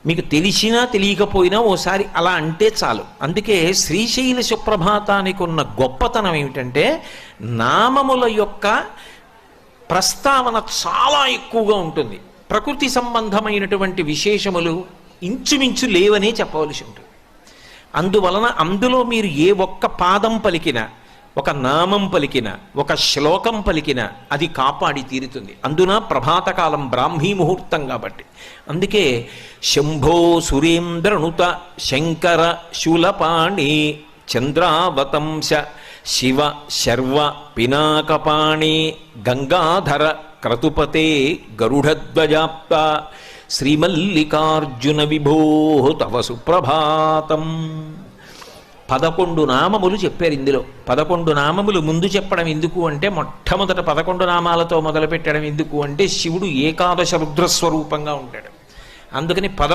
మీకు తెలిసినా తెలియకపోయినా ఓసారి అలా అంటే చాలు. అందుకే శ్రీశైల సుప్రభాతానికి ఉన్న గొప్పతనం ఏమిటంటే నామముల యొక్క ప్రస్తావన చాలా ఎక్కువగా ఉంటుంది. ప్రకృతి సంబంధమైనటువంటి విశేషములు ఇంచుమించు లేవనే చెప్పవలసి ఉంటుంది. అందువలన అందులో మీరు ఏ ఒక్క పాదం పలికినా, ఒక నామం పలికిన, ఒక శ్లోకం పలికిన అది కాపాడి తీరుతుంది. అందున ప్రభాతకాలం బ్రాహ్మీ ముహూర్తం కాబట్టి. అందుకే శంభో సురేంద్రనుత శంకర శూలపాణి చంద్రావతంశ శివ శర్వ పినాకపాణి గంగాధర క్రతుపతే గరుడధ్వజాప్త శ్రీమల్లికార్జున విభో తవ సుప్రభాతం. 11 నామములు చెప్పారు ఇందులో. 11 నామములు ముందు చెప్పడం ఎందుకు అంటే, మొట్టమొదట 11 నామాలతో మొదలు పెట్టడం ఎందుకు అంటే, శివుడు ఏకాదశ రుద్రస్వరూపంగా ఉంటాడు. అందుకని